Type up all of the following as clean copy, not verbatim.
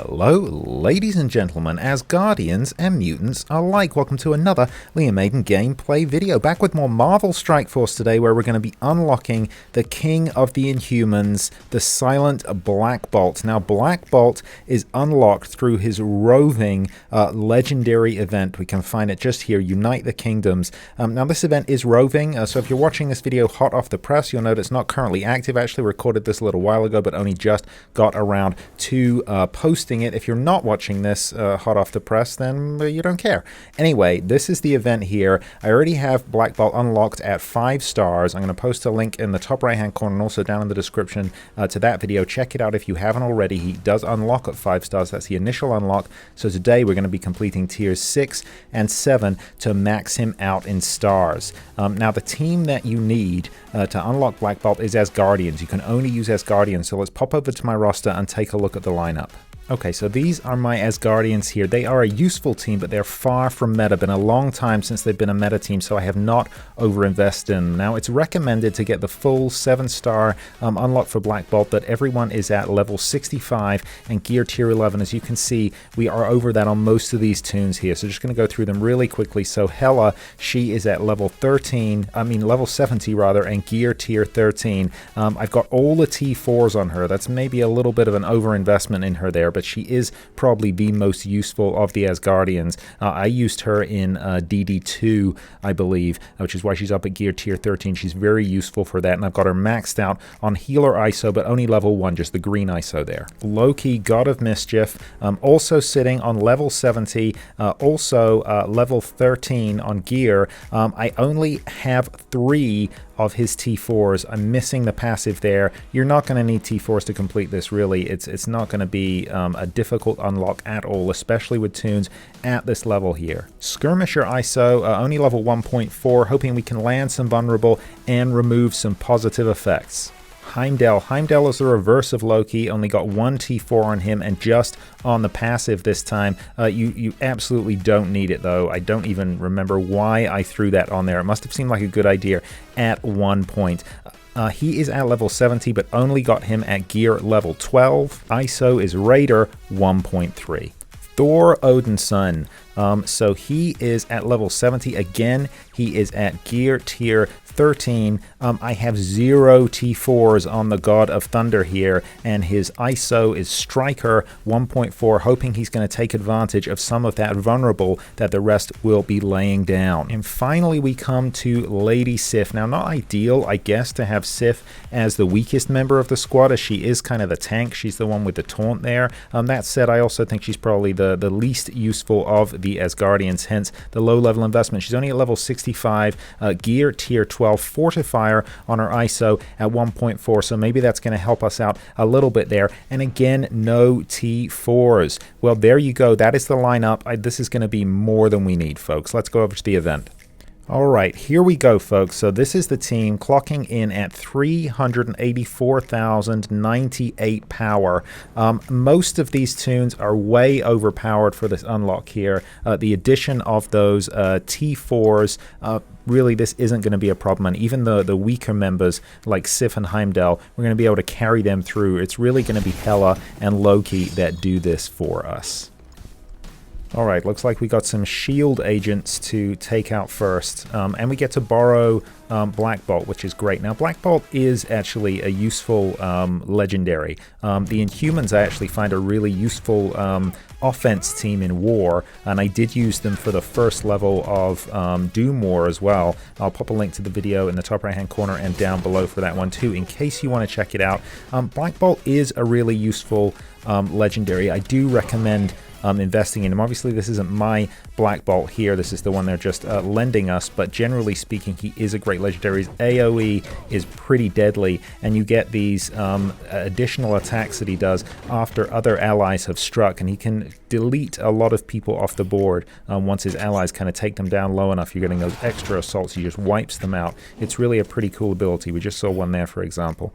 Hello, ladies and gentlemen, Asgardians and mutants alike. Welcome to another Liam Maiden gameplay video. Back with more Marvel Strike Force today, where we're going to be unlocking the King of the Inhumans, the Silent Black Bolt. Now, Black Bolt is unlocked through his roving legendary event. We can find it just here, Unite the Kingdoms. Now, this event is roving, so if you're watching this video hot off the press, you'll note it's not currently active. I actually recorded this a little while ago, but only just got around to posting it. If you're not watching this hot off the press, then you don't care. Anyway, this is the event here. I already have Black Bolt unlocked at 5 stars. I'm going to post a link in the top right hand corner and also down in the description to that video. Check it out if you haven't already. He does unlock at 5 stars. That's the initial unlock. So today we're going to be completing tiers 6 and 7 to max him out in stars. Now the team that you need to unlock Black Bolt is Asgardians. You can only use Asgardians. So let's pop over to my roster and take a look at the lineup. Okay, so these are my Asgardians here. They are a useful team, but they're far from meta. Been a long time since they've been a meta team, so I have not over-invested in them. Now, it's recommended to get the full 7-star unlock for Black Bolt that everyone is at level 65 and gear tier 11. As you can see, we are over that on most of these tunes here, so just going to go through them really quickly. So Hela, she is at level 70 rather, and gear tier 13. I've got all the T4s on her. That's maybe a little bit of an over-investment in her there, but she is probably the most useful of the Asgardians. I used her in DD2, I believe, which is why she's up at gear tier 13. She's very useful for that, and I've got her maxed out on healer ISO, but only level 1, just the green ISO there. Loki, God of Mischief, also sitting on level 70, also level 13 on gear. I only have 3 of his T4s. I'm missing the passive there. You're not going to need T4s to complete this, really. It's not going to be a difficult unlock at all, especially with tunes at this level here. Skirmisher ISO, only level 1.4, hoping we can land some vulnerable and remove some positive effects. Heimdall is the reverse of Loki, only got 1 T4 on him and just on the passive this time. You absolutely don't need it, though. I don't even remember why I threw that on there. It must have seemed like a good idea at one point. He is at level 70, but only got him at gear level 12. ISO is Raider 1.3. Thor Odin's son. So he is at level 70 again. He is at gear tier 13. I have 0 T4s on the God of Thunder here, and his ISO is Striker 1.4, hoping he's going to take advantage of some of that vulnerable that the rest will be laying down. And finally, we come to Lady Sif. Now, not ideal, I guess, to have Sif as the weakest member of the squad, as she is kind of the tank. She's the one with the taunt there. That said, I also think she's probably the least useful of the Asgardians, hence the low-level investment. She's only at level 65, gear tier 12, fortifier on her ISO at 1.4, so maybe that's going to help us out a little bit there. And again, no T4s. Well, there you go. That is the lineup. This is going to be more than we need, folks. Let's go over to the event. All right, here we go, folks. So this is the team clocking in at 384,098 power. Most of these tunes are way overpowered for this unlock here. The addition of those T4s, really, this isn't going to be a problem. And even the weaker members like Sif and Heimdall, we're going to be able to carry them through. It's really going to be Hela and Loki that do this for us. Alright, looks like we got some shield agents to take out first, and we get to borrow Black Bolt, which is great. Now, Black Bolt is actually a useful legendary. The Inhumans I actually find a really useful offense team in war, and I did use them for the first level of Doom War as well. I'll pop a link to the video in the top right hand corner and down below for that one too, in case you want to check it out. Black Bolt is a really useful legendary. I do recommend investing in him. Obviously, this isn't my Black Bolt here. This is the one they're just lending us, but generally speaking, he is a great legendary. His AoE is pretty deadly, and you get these additional attacks that he does after other allies have struck, and he can delete a lot of people off the board once his allies kind of take them down low enough. You're getting those extra assaults. He just wipes them out. It's really a pretty cool ability. We just saw one there, for example.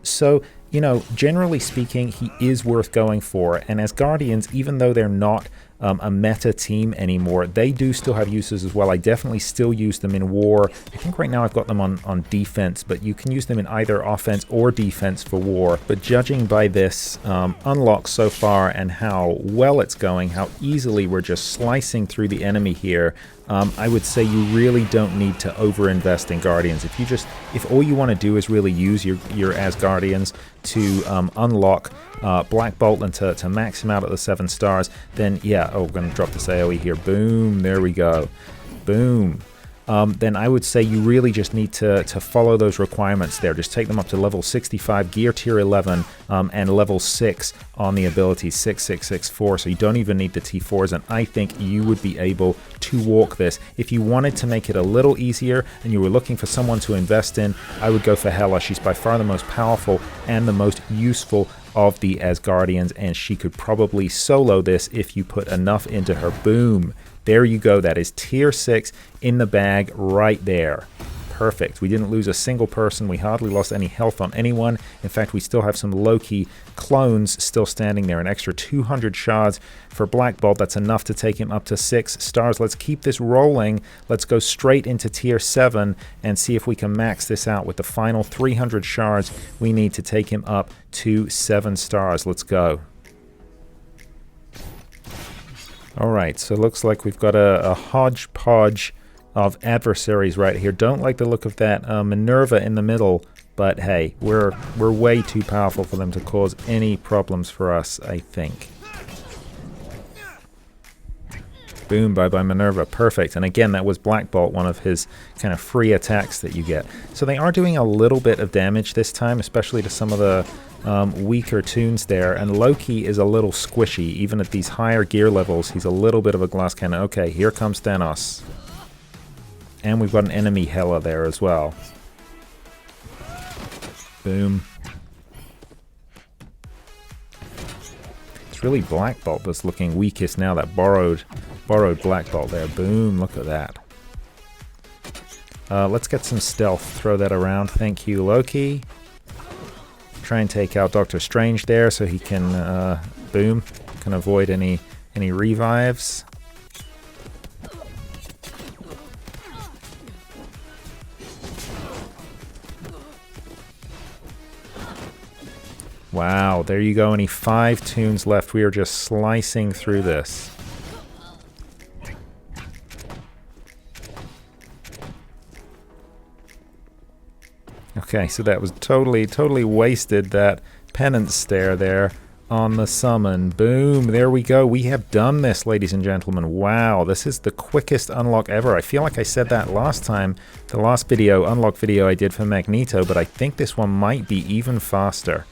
So you know, generally speaking, he is worth going for. And Asgardians, even though they're not a meta team anymore. They do still have uses as well. I definitely still use them in war. I think right now I've got them on defense, but you can use them in either offense or defense for war. But judging by this unlock so far and how well it's going, how easily we're just slicing through the enemy here, I would say you really don't need to overinvest in Guardians. If all you want to do is really use your Asgardians to unlock Black Bolt and to max him out at the 7 stars, then yeah, we're going to drop this AoE here. Boom, there we go. Boom. Then I would say you really just need to follow those requirements there. Just take them up to level 65, gear tier 11, and level 6 on the ability 6664. So you don't even need the T4s, and I think you would be able to walk this. If you wanted to make it a little easier and you were looking for someone to invest in, I would go for Hela. She's by far the most powerful and the most useful of the Asgardians, and she could probably solo this if you put enough into her. Boom. There you go. That is tier 6 in the bag right there. Perfect. We didn't lose a single person. We hardly lost any health on anyone. In fact, we still have some Loki clones still standing there. An extra 200 shards for Black Bolt. That's enough to take him up to 6 stars. Let's keep this rolling. Let's go straight into tier 7 and see if we can max this out with the final 300 shards we need to take him up to 7 stars. Let's go. Alright, so it looks like we've got a hodgepodge of adversaries right here. Don't like the look of that Minerva in the middle, but hey, we're way too powerful for them to cause any problems for us, I think. Boom, bye-bye Minerva, perfect. And again, that was Black Bolt, one of his kind of free attacks that you get. So they are doing a little bit of damage this time, especially to some of the weaker tunes there, and Loki is a little squishy. Even at these higher gear levels, he's a little bit of a glass cannon. Okay, here comes Thanos. And we've got an enemy Hela there as well. Boom. It's really Black Bolt that's looking weakest now, that borrowed Black Bolt there. Boom, look at that. Let's get some stealth, throw that around. Thank you, Loki. Try and take out Doctor Strange there so he can, boom, can avoid any revives. Wow, there you go, only 5 tunes left. We are just slicing through this. Okay, so that was totally wasted, that penance stare there on the summon. Boom, there we go. We have done this, ladies and gentlemen. Wow, this is the quickest unlock ever. I feel like I said that last time, the last unlock video I did for Magneto, but I think this one might be even faster.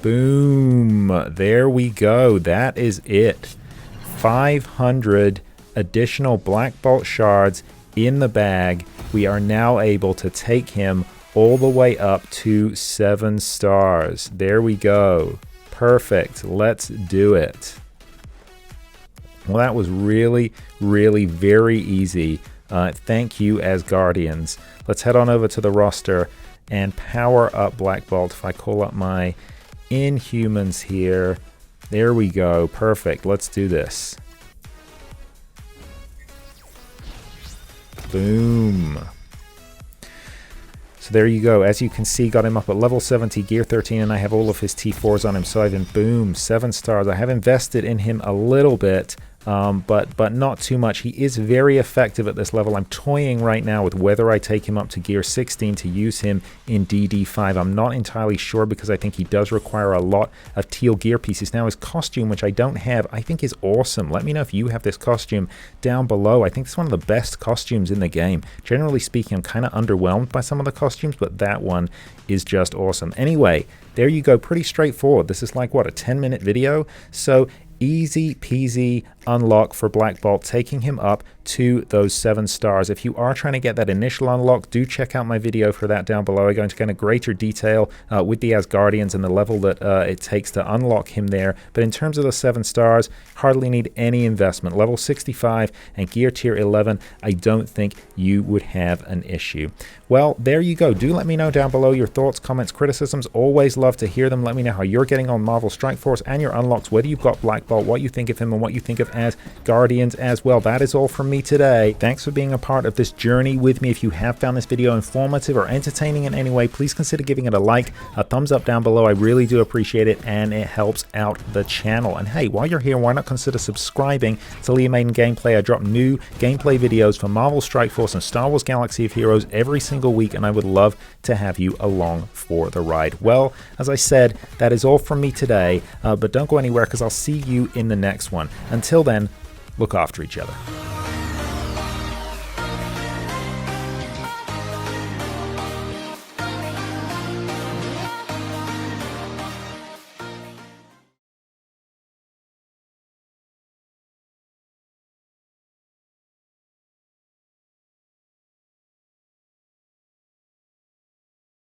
Boom, there we go. That is it. 500 additional Black Bolt shards in the bag. We are now able to take him all the way up to 7 stars. There we go. Perfect. Let's do it. Well, that was really very easy. Thank you, Asgardians. Let's head on over to the roster and power up Black Bolt. If I call up my Inhumans here. There we go. Perfect. Let's do this. Boom. So there you go. As you can see, got him up at level 70, gear 13, and I have all of his T4s on him. So I've been, boom, 7 stars. I have invested in him a little bit, but not too much. He is very effective at this level. I'm toying right now with whether I take him up to gear 16 to use him in DD5. I'm not entirely sure because I think he does require a lot of teal gear pieces. Now his costume, which I don't have, I think is awesome. Let me know if you have this costume down below. I think it's one of the best costumes in the game. Generally speaking, I'm kind of underwhelmed by some of the costumes, but that one is just awesome. Anyway, there you go. Pretty straightforward. This is like, what, a 10-minute video? So easy peasy unlock for Black Bolt, taking him up to those 7 stars. If you are trying to get that initial unlock, do check out my video for that down below. I go into kind of greater detail with the Asgardians and the level that it takes to unlock him there. But in terms of the 7 stars, hardly need any investment. Level 65 and gear tier 11, I don't think you would have an issue. Well, there you go. Do let me know down below your thoughts, comments, criticisms. Always love to hear them. Let me know how you're getting on Marvel Strike Force and your unlocks, whether you've got Black Bolt, what you think of him, and what you think of Asgardians as well. That is all from me today. Thanks for being a part of this journey with me. If you have found this video informative or entertaining in any way, please consider giving it a like, a thumbs up down below. I really do appreciate it, and it helps out the channel. And hey, while you're here, why not consider subscribing to Liam Maiden Gameplay? I drop new gameplay videos for Marvel Strike Force and Star Wars Galaxy of Heroes every single week, and I would love to have you along for the ride. Well, as I said, that is all from me today, but don't go anywhere because I'll see you in the next one. Until then, look after each other.